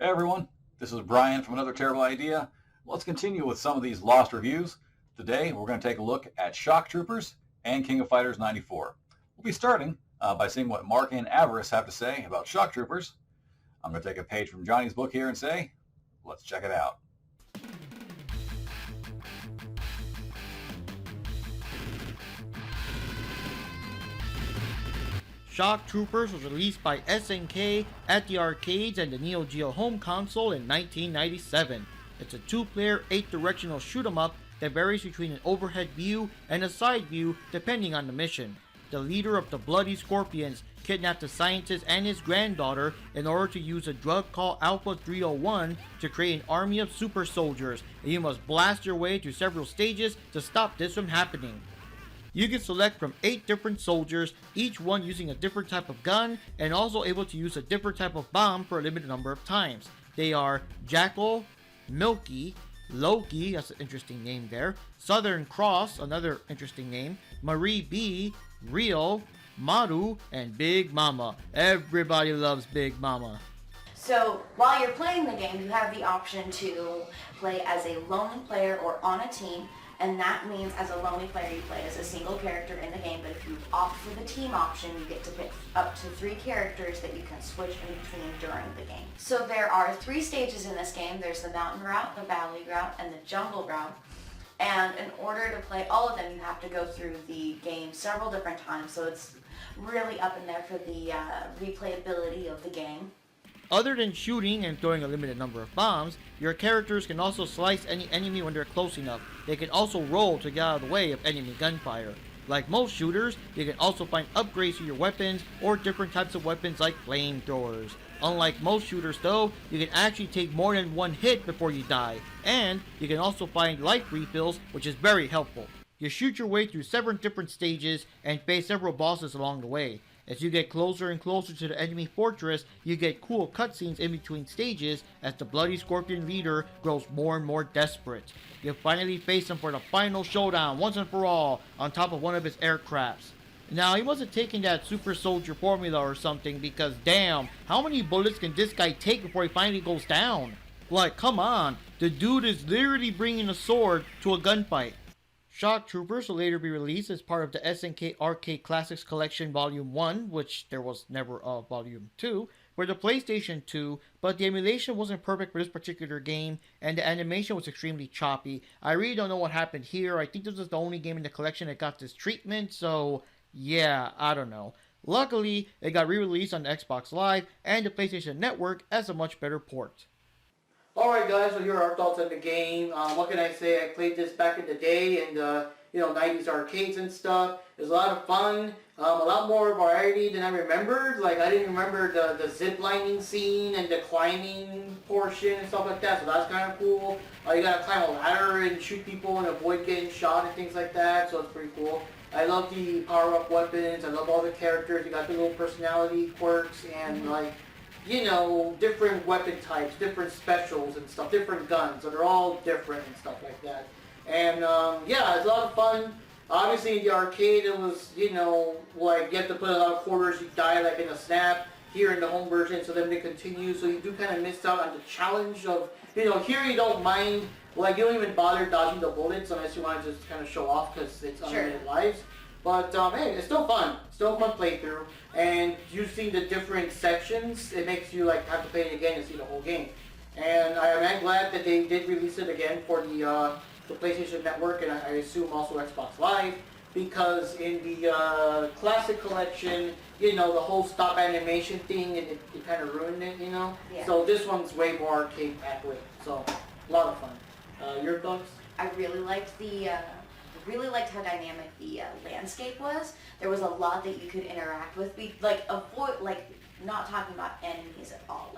Hey everyone, this is Brian from Another Terrible Idea. Let's continue with some of these Lost reviews. Today we're going to take a look at Shock Troopers and King of Fighters 94. We'll be starting by seeing what Mark and Averis have to say about Shock Troopers. I'm going to take a page from Johnny's book here and say, let's check it out. Shock Troopers was released by SNK at the arcades and the Neo Geo home console in 1997. It's a two-player, 8-directional shoot-'em-up that varies between an overhead view and a side view depending on the mission. The leader of the Bloody Scorpions kidnapped a scientist and his granddaughter in order to use a drug called Alpha 301 to create an army of super soldiers, and you must blast your way through several stages to stop this from happening. You can select from 8 different soldiers, each one using a different type of gun, and also able to use a different type of bomb for a limited number of times. They are Jackal, Milky, Loki, that's an interesting name there, Southern Cross, another interesting name, Marie B, Rio, Maru, and Big Mama. Everybody loves Big Mama. So while you're playing the game, you have the option to play as a lonely player or on a team. And that means as a lonely player, you play as a single character in the game, but if you opt for the team option, you get to pick up to 3 characters that you can switch in between during the game. So there are 3 stages in this game. There's the mountain route, the valley route, and the jungle route. And in order to play all of them, you have to go through the game several different times, so it's really up in there for the replayability of the game. Other than shooting and throwing a limited number of bombs, your characters can also slice any enemy when they're close enough. They can also roll to get out of the way of enemy gunfire. Like most shooters, you can also find upgrades to your weapons or different types of weapons like flamethrowers. Unlike most shooters though, you can actually take more than 1 hit before you die, and you can also find life refills, which is very helpful. You shoot your way through several different stages and face several bosses along the way. As you get closer and closer to the enemy fortress, you get cool cutscenes in between stages as the Bloody Scorpion leader grows more and more desperate. You finally face him for the final showdown once and for all on top of one of his aircrafts. Now, he wasn't taking that super soldier formula or something because damn, how many bullets can this guy take before he finally goes down? Like, come on, the dude is literally bringing a sword to a gunfight. Shock Troopers will later be released as part of the SNK Arcade Classics Collection Volume 1, which there was never a Volume 2, for the PlayStation 2, but the emulation wasn't perfect for this particular game, and the animation was extremely choppy. I really don't know what happened here. I think this was the only game in the collection that got this treatment, so yeah, I don't know. Luckily, it got re-released on the Xbox Live and the PlayStation Network as a much better port. Alright guys, so here are our thoughts on the game. What can I say? I played this back in the day in the 90s arcades and stuff. It was a lot of fun, a lot more variety than I remembered. Like, I didn't remember the zip lining scene and the climbing portion and stuff like that, so that's kind of cool. You gotta climb a ladder and shoot people and avoid getting shot and things like that, so it's pretty cool. I love the power-up weapons, I love all the characters. You got the little personality quirks and like, different weapon types, different specials and stuff, different guns, so they're all different and stuff like that. And yeah, it's a lot of fun. Obviously in the arcade it was, like you have to put a lot of quarters, you die like in a snap. Here in the home version, so then they continue, so you do kind of miss out on the challenge of, here you don't mind, like you don't even bother dodging the bullets unless you want to just kind of show off because it's unlimited lives. But hey, it's still fun. Still a fun playthrough. And using the different sections, it makes you like have to play it again to see the whole game. And I am glad that they did release it again for the PlayStation Network and I assume also Xbox Live, because in the Classic Collection, the whole stop animation thing, it kind of ruined it, Yeah. So this one's way more arcade accurate. So a lot of fun. Your thoughts? I really liked how dynamic the landscape was. There was a lot that you could interact with. Not talking about enemies at all.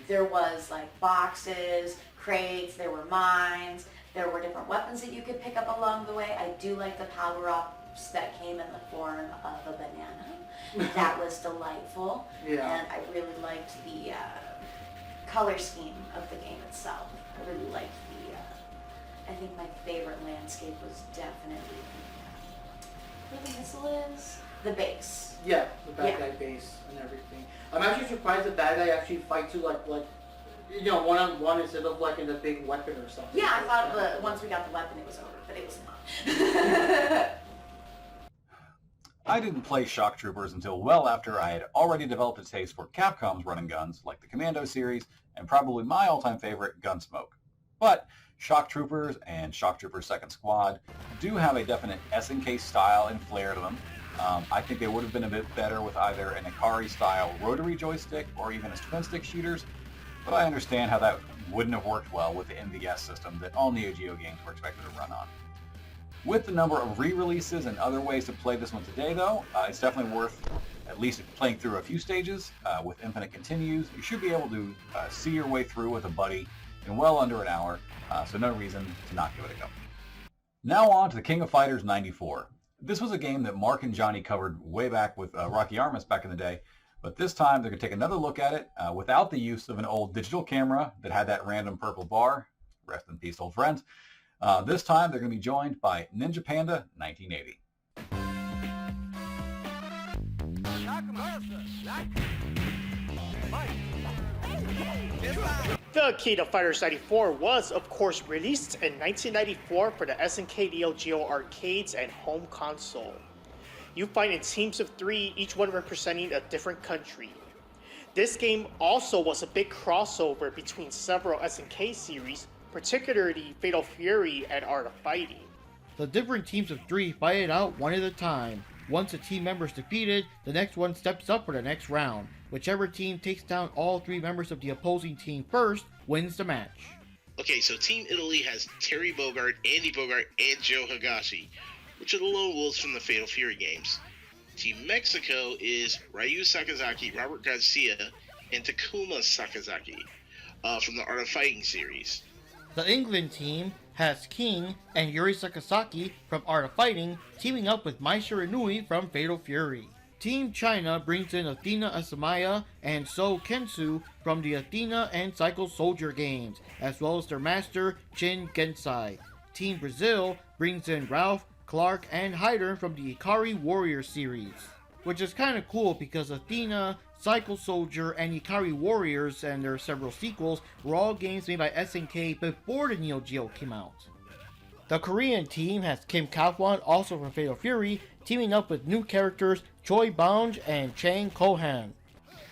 There was boxes, crates, there were mines, there were different weapons that you could pick up along the way. I do like the power-ups that came in the form of a banana. That was delightful. Yeah. And I really liked the color scheme of the game itself. I really liked I think my favorite landscape was definitely where the missile is. The base. Yeah, the bad guy base and everything. I'm actually surprised the bad guy actually fights you like You know, one-on-one instead of like in the big weapon or something. Yeah, I thought once we got the weapon it was over, but it was not. I didn't play Shock Troopers until well after I had already developed a taste for Capcom's run and guns, like the Commando series, and probably my all-time favorite, Gunsmoke. But Shock Troopers and Shock Troopers Second Squad do have a definite SNK style and flair to them. I think they would have been a bit better with either an Ikari-style rotary joystick or even as twin-stick shooters, but I understand how that wouldn't have worked well with the MVS system that all Neo Geo games were expected to run on. With the number of re-releases and other ways to play this one today, though, it's definitely worth at least playing through a few stages. With Infinite Continues, you should be able to see your way through with a buddy in well under an hour, so no reason to not give it a go. Now on to the King of Fighters 94. This was a game that Mark and Johnny covered way back with Rocky Armas back in the day, but this time they're going to take another look at it without the use of an old digital camera that had that random purple bar. Rest in peace, old friends. This time they're going to be joined by Ninja Panda 1980. The King of Fighters 94 was, of course, released in 1994 for the SNK Neo Geo arcades and home console. You fight in teams of 3, each one representing a different country. This game also was a big crossover between several SNK series, particularly Fatal Fury and Art of Fighting. The different teams of 3 fight it out one at a time. Once a team member is defeated, the next one steps up for the next round. Whichever team takes down all 3 members of the opposing team first wins the match. Okay, so Team Italy has Terry Bogard, Andy Bogart, and Joe Higashi, which are the lone wolves from the Fatal Fury games. Team Mexico is Ryu Sakazaki, Robert Garcia, and Takuma Sakazaki from the Art of Fighting series. The England team has King and Yuri Sakazaki from Art of Fighting teaming up with Mai Shiranui from Fatal Fury. Team China brings in Athena Asamaya and So Kensu from the Athena and Psycho Soldier games, as well as their master Shin Gensai. Team Brazil brings in Ralph, Clark, and Hyder from the Ikari Warrior series. Which is kinda cool because Athena, Psycho Soldier, and Ikari Warriors and their several sequels were all games made by SNK before the Neo Geo came out. The Korean team has Kim Kafwan, also from Fatal Fury, teaming up with new characters Choi Bong and Chang Kohan.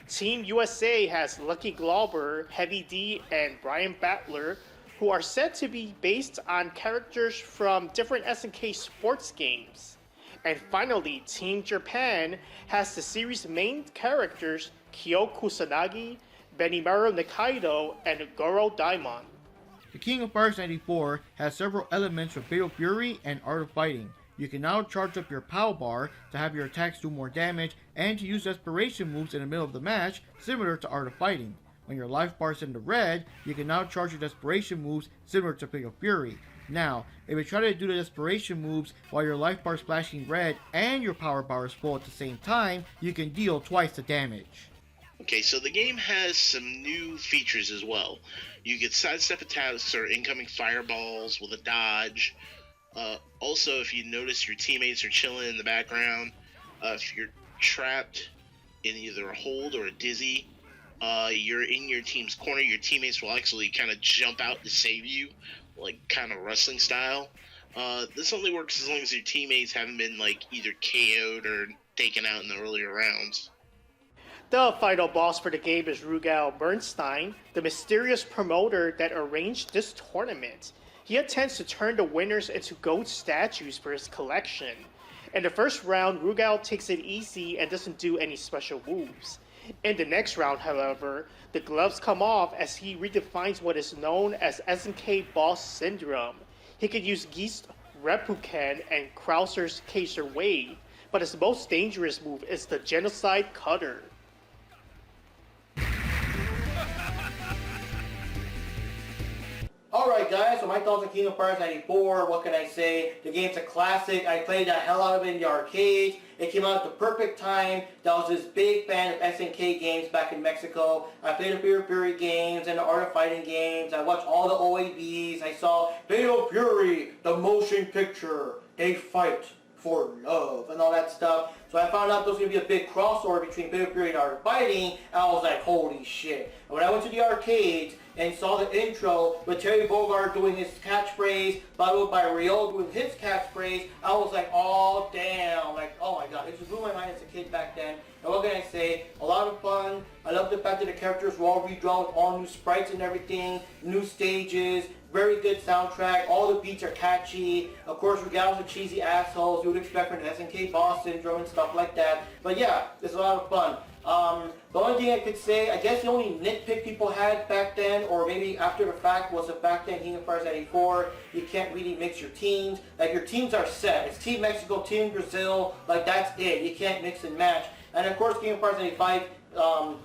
Team USA has Lucky Glauber, Heavy D, and Brian Battler, who are said to be based on characters from different SNK sports games. And finally, Team Japan has the series' main characters Kyo Kusanagi, Benimaru Nikaido, and Goro Daimon. The King of Fighters 94 has several elements from Fatal Fury and Art of Fighting. You can now charge up your POW bar to have your attacks do more damage and to use desperation moves in the middle of the match, similar to Art of Fighting. When your life bar is in the red, you can now charge your desperation moves similar to Fatal Fury. Now, if you try to do the desperation moves while your life bar is flashing red and your power bar is full at the same time, you can deal twice the damage. Okay, so the game has some new features as well. You get sidestep attacks or incoming fireballs with a dodge. Also, if you notice your teammates are chilling in the background, if you're trapped in either a hold or a dizzy, you're in your team's corner, your teammates will actually kind of jump out to save you, like kind of wrestling style. This only works as long as your teammates haven't been like either KO'd or taken out in the earlier rounds. The final boss for the game is Rugal Bernstein, the mysterious promoter that arranged this tournament. He intends to turn the winners into gold statues for his collection. In the first round, Rugal takes it easy and doesn't do any special moves. In the next round, however, the gloves come off as he redefines what is known as SNK Boss Syndrome. He can use Geist Reppuken and Krauser's Kaiser Wave, but his most dangerous move is the Genocide Cutter. Alright guys, so my thoughts on King of Fighters 94, what can I say? The game's a classic, I played the hell out of it in the arcades. It came out at the perfect time. I was this big fan of SNK games back in Mexico. I played the Fatal Fury games and the Art of Fighting games. I watched all the OAVs. I saw Fatal Fury, the motion picture. They fight for love and all that stuff. So I found out there was going to be a big crossover between Fatal Fury and Art of Fighting. And I was like, holy shit. And when I went to the arcades, and saw the intro with Terry Bogard doing his catchphrase, followed by Ryo doing his catchphrase, I was like, oh damn, like, oh my god, it just blew my mind as a kid back then. And what can I say? A lot of fun. I love the fact that the characters were all redrawn with all new sprites and everything, new stages, very good soundtrack, all the beats are catchy. Of course, regardless of cheesy assholes you would expect from the SNK boss syndrome and stuff like that. But yeah, it's a lot of fun. The only thing I could say, I guess the only nitpick people had back then, or maybe after the fact, was the fact that in King of Fighters 94, you can't really mix your teams. Like, your teams are set. It's Team Mexico, Team Brazil, like, that's it. You can't mix and match. And of course, King of Fighters 95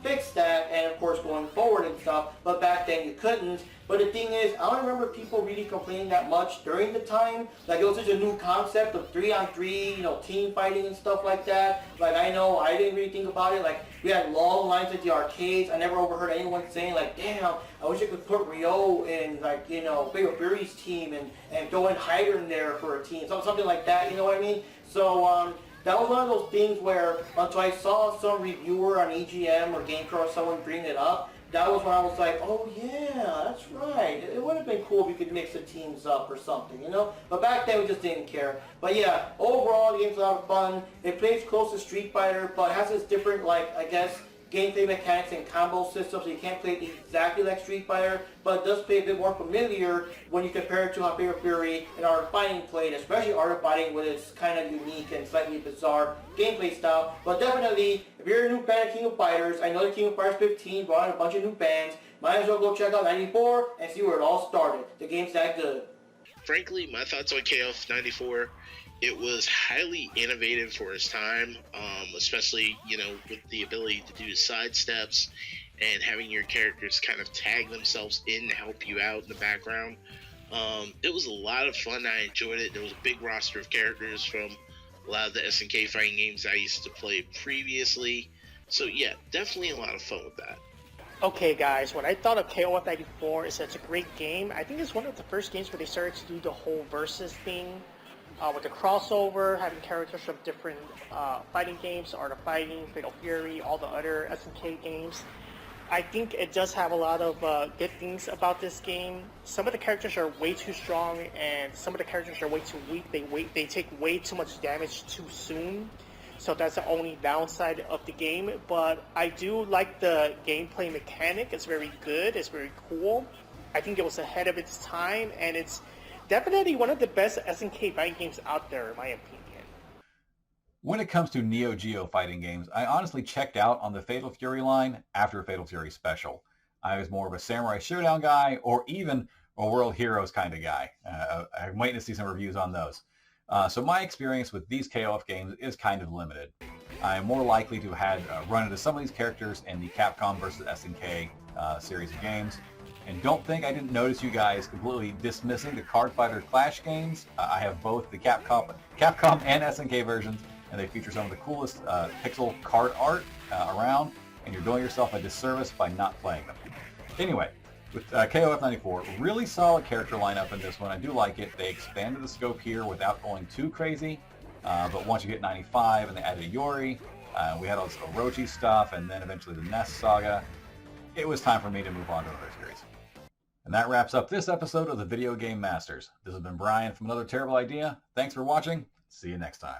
fixed that, and of course going forward and stuff, but back then you couldn't. But the thing is, I don't remember people really complaining that much during the time. Like, it was such a new concept of 3-on-3, you know, team fighting and stuff like that. Like, I know I didn't really think about it. Like, we had long lines at the arcades. I never overheard anyone saying, like, damn, I wish I could put Ryo in, like, you know, Averis' team and throw in Hyder in there for a team. Something like that, you know what I mean? So, that was one of those things where, until I saw some reviewer on EGM or GamePro or someone bring it up, that was when I was like, oh yeah, that's right. It would have been cool if you could mix the teams up or something, you know? But back then we just didn't care. But yeah, overall the game's a lot of fun. It plays close to Street Fighter, but has its different, like, I guess, gameplay mechanics and combo systems, so you can't play it exactly like Street Fighter, but it does play a bit more familiar when you compare it to how Fatal Fury and Art of Fighting played, especially Art of Fighting with its kind of unique and slightly bizarre gameplay style. But definitely, if you're a new fan of King of Fighters, I know the King of Fighters 15 brought out a bunch of new fans, might as well go check out 94 and see where it all started. The game's that good. Frankly, my thoughts on KOF 94, it was highly innovative for its time, especially, you know, with the ability to do side steps and having your characters kind of tag themselves in to help you out in the background. It was a lot of fun. I enjoyed it. There was a big roster of characters from a lot of the SNK fighting games I used to play previously. So yeah, definitely a lot of fun with that. Okay guys, when I thought of KOF 94, it's such a great game. I think it's one of the first games where they started to do the whole versus thing. With the crossover, having characters from different fighting games, Art of Fighting, Fatal Fury, all the other SNK games. I think it does have a lot of good things about this game. Some of the characters are way too strong, and some of the characters are way too weak. They take way too much damage too soon. So that's the only downside of the game. But I do like the gameplay mechanic. It's very good. It's very cool. I think it was ahead of its time, and it's definitely one of the best SNK fighting games out there, in my opinion. When it comes to Neo Geo fighting games, I honestly checked out on the Fatal Fury line after Fatal Fury Special. I was more of a Samurai Showdown guy, or even a World Heroes kind of guy. I'm waiting to see some reviews on those. So my experience with these KOF games is kind of limited. I'm more likely to have run into some of these characters in the Capcom versus SNK series of games. And don't think I didn't notice you guys completely dismissing the Card Fighter Clash games. I have both the Capcom and SNK versions, and they feature some of the coolest pixel card art around, and you're doing yourself a disservice by not playing them. Anyway, with KOF 94, really solid character lineup in this one. I do like it. They expanded the scope here without going too crazy, but once you get 95 and they added Yori, we had all this Orochi stuff, and then eventually the Nest saga. It was time for me to move on to another series. And that wraps up this episode of the Video Game Masters. This has been Brian from Another Terrible Idea. Thanks for watching. See you next time.